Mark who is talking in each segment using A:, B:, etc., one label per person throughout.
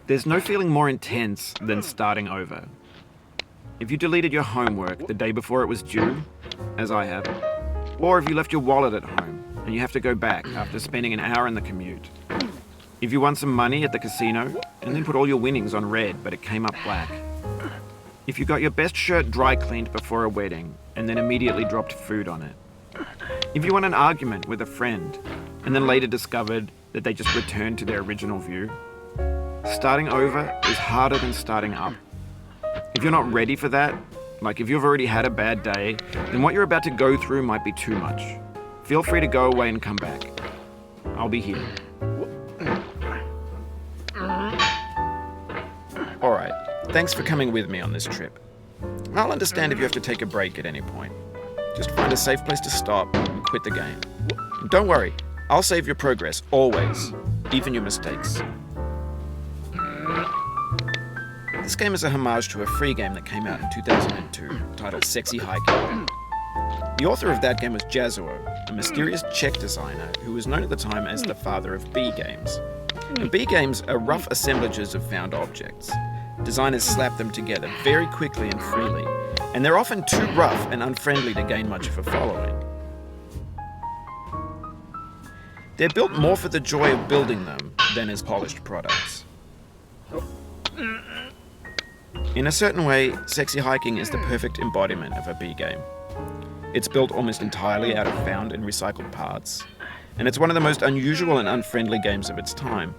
A: There's no feeling more intense than starting over. If you deleted your homework the day before it was due, as I have, or if you left your wallet at home and you have to go back after spending an hour in the commute. If you won some money at the casino and then put all your winnings on red but it came up black. If you got your best shirt dry cleaned before a wedding and then immediately dropped food on it. If you won an argument with a friend and then later discovered that they just returned to their original view. Starting over is harder than starting up. If you're not ready for that, like if you've already had a bad day, then what you're about to go through might be too much. Feel free to go away and come back. I'll be here. Alright, thanks for coming with me on this trip. I'll understand if you have to take a break at any point. Just find a safe place to stop and quit the game. And don't worry, I'll save your progress, always, even your mistakes. This game is a homage to a free game that came out in 2002, titled Sexy Hiking. The author of that game was Jazzuo, a mysterious Czech designer who was known at the time as the father of B games. And B games are rough assemblages of found objects. Designers slap them together very quickly and freely, and they're often too rough and unfriendly to gain much of a following. They're built more for the joy of building them than as polished products. In a certain way, Sexy Hiking is the perfect embodiment of a B game. It's built almost entirely out of found and recycled parts, and it's one of the most unusual and unfriendly games of its time.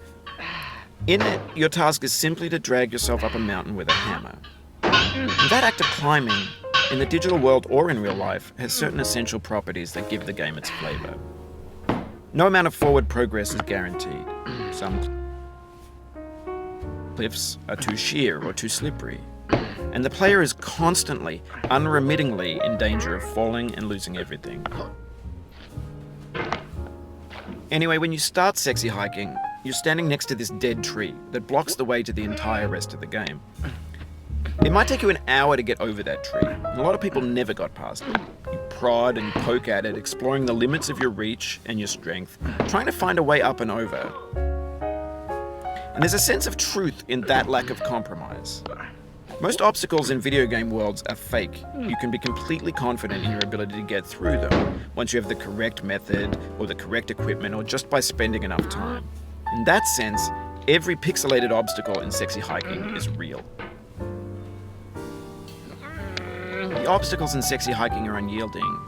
A: In it, your task is simply to drag yourself up a mountain with a hammer. And that act of climbing, in the digital world or in real life, has certain essential properties that give the game its flavor. No amount of forward progress is guaranteed. Some cliffs are too sheer or too slippery, and the player is constantly, unremittingly in danger of falling and losing everything. Anyway, when you start Sexy Hiking, you're standing next to this dead tree that blocks the way to the entire rest of the game. It might take you an hour to get over that tree, and a lot of people never got past it. You prod and poke at it, exploring the limits of your reach and your strength, trying to find a way up and over. And there's a sense of truth in that lack of compromise. Most obstacles in video game worlds are fake. You can be completely confident in your ability to get through them once you have the correct method or the correct equipment or just by spending enough time. In that sense, every pixelated obstacle in Sexy Hiking is real. The obstacles in Sexy Hiking are unyielding,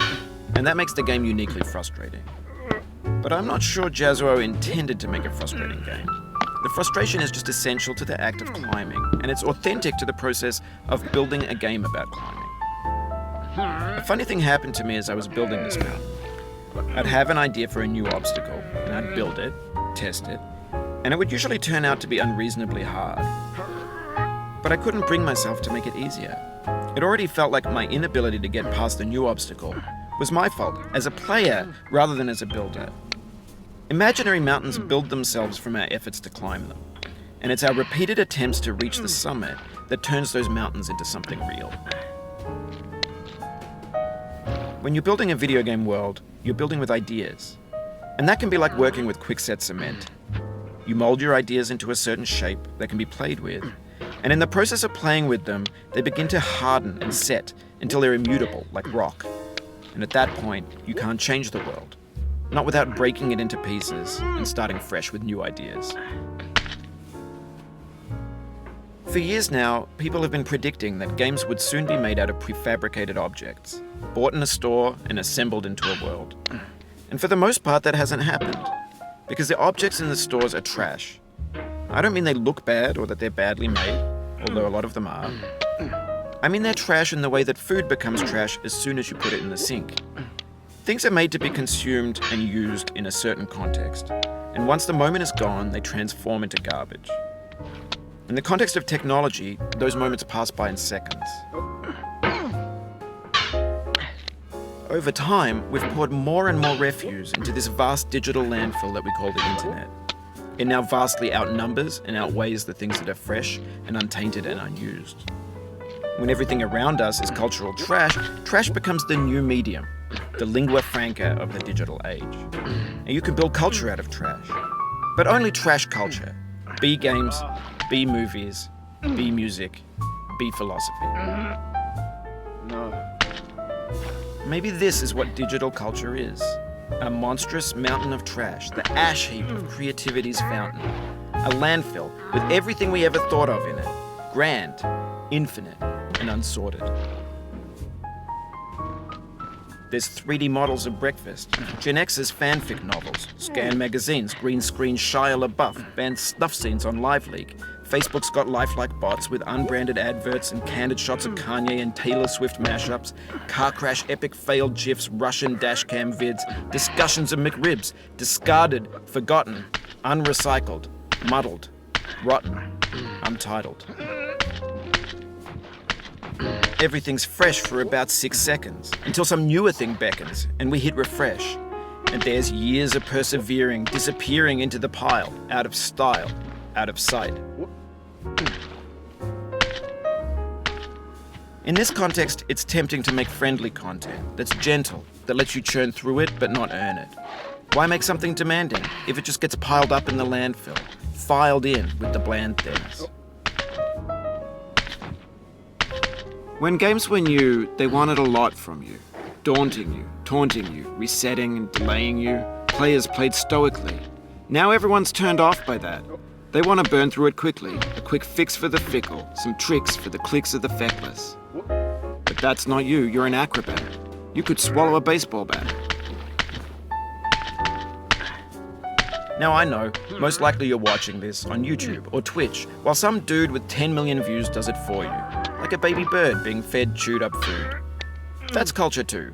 A: and that makes the game uniquely frustrating. But I'm not sure Jazzuo intended to make a frustrating game. The frustration is just essential to the act of climbing, and it's authentic to the process of building a game about climbing. A funny thing happened to me as I was building this mountain. I'd have an idea for a new obstacle, and I'd build it, test it, and it would usually turn out to be unreasonably hard. But I couldn't bring myself to make it easier. It already felt like my inability to get past the new obstacle was my fault as a player rather than as a builder. Imaginary mountains build themselves from our efforts to climb them, and it's our repeated attempts to reach the summit that turns those mountains into something real. When you're building a video game world, you're building with ideas, and that can be like working with quickset cement. You mold your ideas into a certain shape that can be played with, and in the process of playing with them, they begin to harden and set until they're immutable, like rock. And at that point, you can't change the world. Not without breaking it into pieces and starting fresh with new ideas. For years now, people have been predicting that games would soon be made out of prefabricated objects, bought in a store and assembled into a world. And for the most part, that hasn't happened, because the objects in the stores are trash. I don't mean they look bad or that they're badly made, although a lot of them are. I mean they're trash in the way that food becomes trash as soon as you put it in the sink. Things are made to be consumed and used in a certain context, and once the moment is gone, they transform into garbage. In the context of technology, those moments pass by in seconds. Over time, we've poured more and more refuse into this vast digital landfill that we call the internet. It now vastly outnumbers and outweighs the things that are fresh and untainted and unused. When everything around us is cultural trash, trash becomes the new medium, the lingua franca of the digital age. And you can build culture out of trash. But only trash culture. B games, B movies, B music, B philosophy.
B: No.
A: Maybe this is what digital culture is. A monstrous mountain of trash, the ash heap of creativity's fountain. A landfill with everything we ever thought of in it. Grand, infinite, and unsorted. There's 3D models of breakfast, Gen X's fanfic novels, Scan magazines, green screen Shia LaBeouf, banned snuff scenes on LiveLeak. Facebook's got lifelike bots with unbranded adverts and candid shots of Kanye and Taylor Swift mashups, car crash epic failed GIFs, Russian dashcam vids, discussions of McRibs, discarded, forgotten, unrecycled, muddled, rotten, untitled. Everything's fresh for about 6 seconds, until some newer thing beckons, and we hit refresh. And there's years of persevering, disappearing into the pile, out of style, out of sight. In this context, it's tempting to make friendly content that's gentle, that lets you churn through it but not earn it. Why make something demanding if it just gets piled up in the landfill, filed in with the bland things? When games were new, they wanted a lot from you. Daunting you, taunting you, resetting and delaying you. Players played stoically. Now everyone's turned off by that. They want to burn through it quickly. A quick fix for the fickle, some tricks for the clicks of the feckless. But that's not you, you're an acrobat. You could swallow a baseball bat. Now I know, most likely you're watching this on YouTube or Twitch, while some dude with 10 million views does it for you. Like a baby bird being fed chewed up food. That's culture too.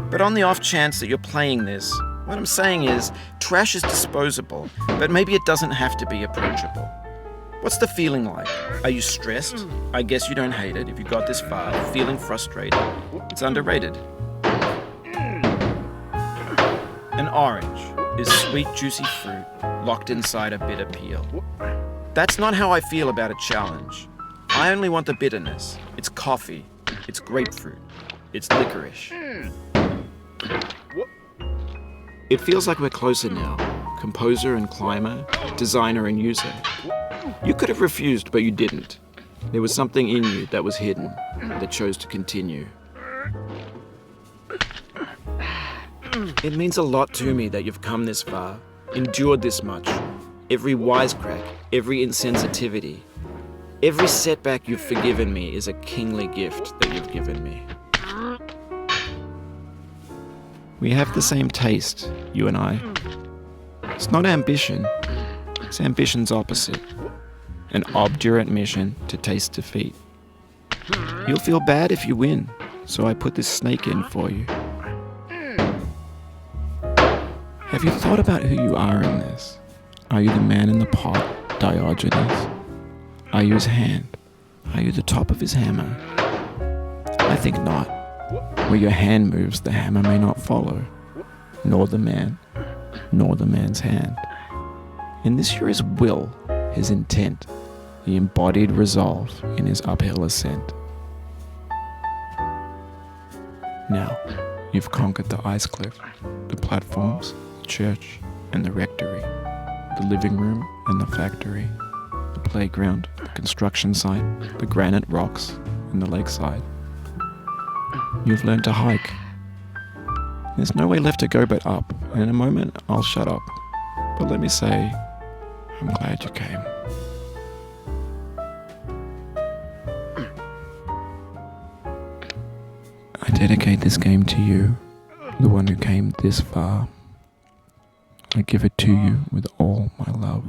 A: But on the off chance that you're playing this, what I'm saying is, trash is disposable, but maybe it doesn't have to be approachable. What's the feeling like? Are you stressed? I guess you don't hate it if you got this far, feeling frustrated. It's underrated. An orange is sweet, juicy fruit locked inside a bitter peel. That's not how I feel about a challenge. I only want the bitterness. It's coffee. It's grapefruit. It's licorice. It feels like we're closer now. Composer and climber, designer and user. You could have refused, but you didn't. There was something in you that was hidden, that chose to continue. It means a lot to me that you've come this far, endured this much. Every wisecrack, every insensitivity, every setback you've forgiven me is a kingly gift that you've given me. We have the same taste, you and I. It's not ambition, it's ambition's opposite. An obdurate mission to taste defeat. You'll feel bad if you win, so I put this snake in for you. Have you thought about who you are in this? Are you the man in the pot, Diogenes? Are you his hand? Are you the top of his hammer? I think not. Where your hand moves, the hammer may not follow, nor the man, nor the man's hand. In this you're his will, his intent, the embodied resolve in his uphill ascent. Now, you've conquered the ice cliff, the platforms, the church, and the rectory, the living room and the factory, the playground, the construction site, the granite rocks, and the lakeside. You've learned to hike. There's no way left to go but up, and in a moment I'll shut up. But let me say, I'm glad you came. I dedicate this game to you, the one who came this far. I give it to you with all my love.